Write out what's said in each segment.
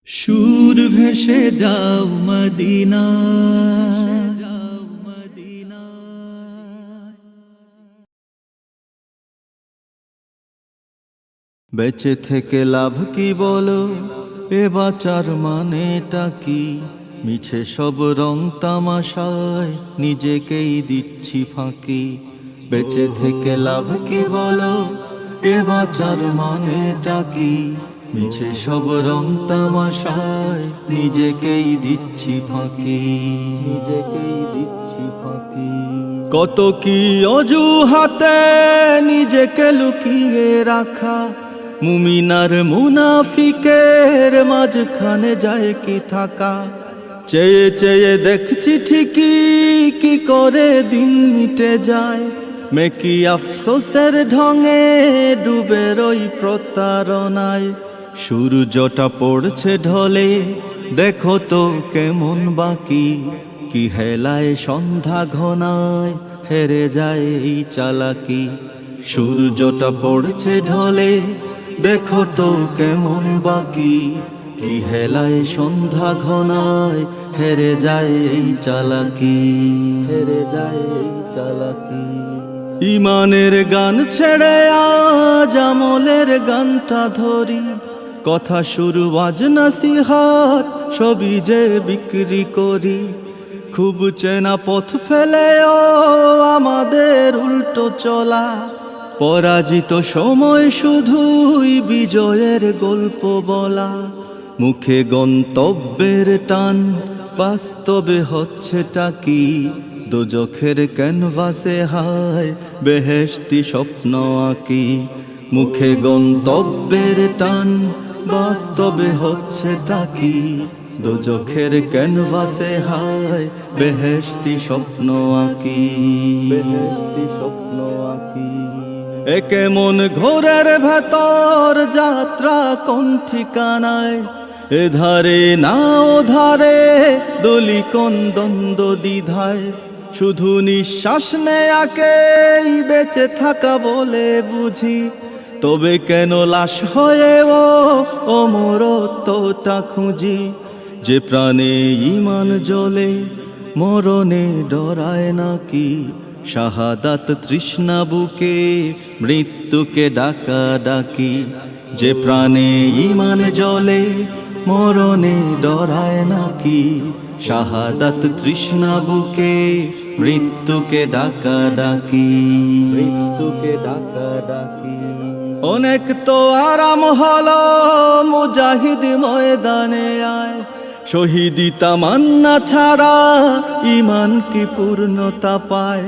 সুর ভেসে যাও মদিনা, বেঁচে থেকে লাভ কি বলো, এ বাঁচার মানেটা কি? মিছে সব রং তামাশায় নিজেকেই দিচ্ছি ফাঁকি। বেঁচে থেকে লাভ কি বলো, এ বাঁচার মানেটা কি? মিছে সব রং তামাশায় নিজেকেই দিচ্ছি ফাঁকি, নিজেকেই দিচ্ছি ফাঁকি। কত কি অজুহাতে নিজেকে লুকিয়ে রাখা, মুমিনার মুনাফিকের মাঝখানে যায় কি থাকা। চেয়ে চেয়ে দেখছি ঠিকই কি করে দিন মিটে যায়, মেকি আফসোসের ঢঙে ডুবে রই প্রতারণায়। সূর্যটা পড়ছে ঢলে, দেখো তো কেমন বাকি, কি হেলায় সন্ধ্যা ঘনায় হেরে যায় এই চালাকি। সূর্যটা পড়ছে ঢলে, দেখো তো কেমন বাকি, কি হেলায় সন্ধ্যা ঘনায় হেরে যায় এই চালাকি, হেরে যায় এই চালাকি। ইমানের গান ছেড়ে আজ আমলের গানটা ধরি, কথা শুরু আজ নসিহত সবই যে বিক্রি করি। খুব চেনা পথ ফেলেও আমাদের উল্টো চলা, পরাজিত সময় শুধুই বিজয়ের গল্প বলা। মুখে গন্তব্যের টান, বাস্তবে হচ্ছেটা কি? দোজখের ক্যানভাসে হায় বেহেশতি স্বপ্ন আঁকি। মুখে গন্তব্যের টান, বাস্তবে হচ্ছেটা কি? দোজখের ক্যানভাসে হায় বেহেশতি স্বপ্ন আঁকি, বেহেশতি স্বপ্ন আঁকি। এ কেমন ঘোরের ভেতর যাত্রা কোন ঠিকানায়, এধারে না ওধারে দলি কোন দ্বন্দ্ব দ্বিধায়। শুধু নিঃশ্বাস নেয়াকেই বেঁচে থাকা বলে বুঝি, তবে কেন লাশ হয়েও অমরত্বটা খুঁজি। যে প্রাণে ঈমান জ্বলে মরণে ডরায় নাকি, শাহাদাত তৃষ্ণা বুকে মৃত্যুকে ডাকা ডাকি। যে প্রাণে ঈমান জ্বলে মরণে ডরায় নাকি, শাহাদাত তৃষ্ণা বুকে মৃত্যুকে ডাকা ডাকি, মৃত্যুকে ডাকা ডাকি। অনেক তো আরাম হলো মুজাহিদ ময়দানে আয়, শহীদি তামান্না ছাড়া ঈমান কি পূর্ণতা পায়?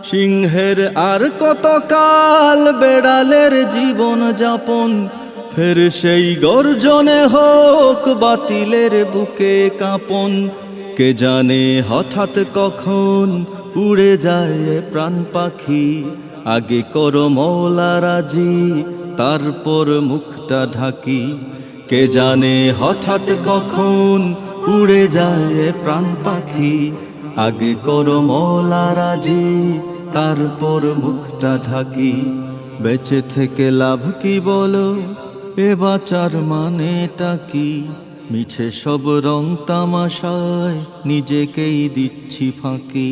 সিংহের আর কত কাল বেড়ালের জীবন যাপন, ফের সেই গর্জনে হোক বাতিলের বুকে কাঁপন। কে জানে হঠাৎ কখন উড়ে যায় প্রাণ পাখি, আগে করো মওলা রাজি তারপর মুখটা ঢাকি। কে জানে হঠাৎ কখন উড়ে যায় প্রাণ পাখি, আগে করো মওলা রাজি তারপর মুখটা ঢাকি। বেঁচে থেকে লাভ কি বলো, এ বাঁচার মানেটা কি? মিছে সব রং তামাশায় নিজেকেই দিচ্ছি ফাঁকি।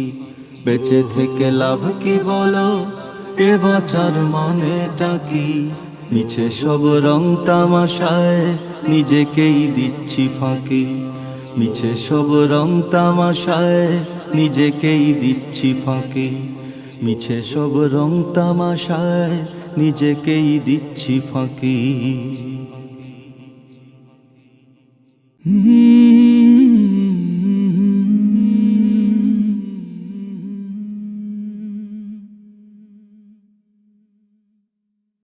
বেঁচে থেকে লাভ কি বলো, এ বাঁচার মানেটা কি? মিছে সব রং তামাশায় নিজেকেই দিচ্ছি ফাঁকি। মিছে সব রং তামাশায় নিজেকেই দিচ্ছি ফাঁকি। মিছে সব রং তামাশায় নিজেকেই দিচ্ছি ফাঁকি।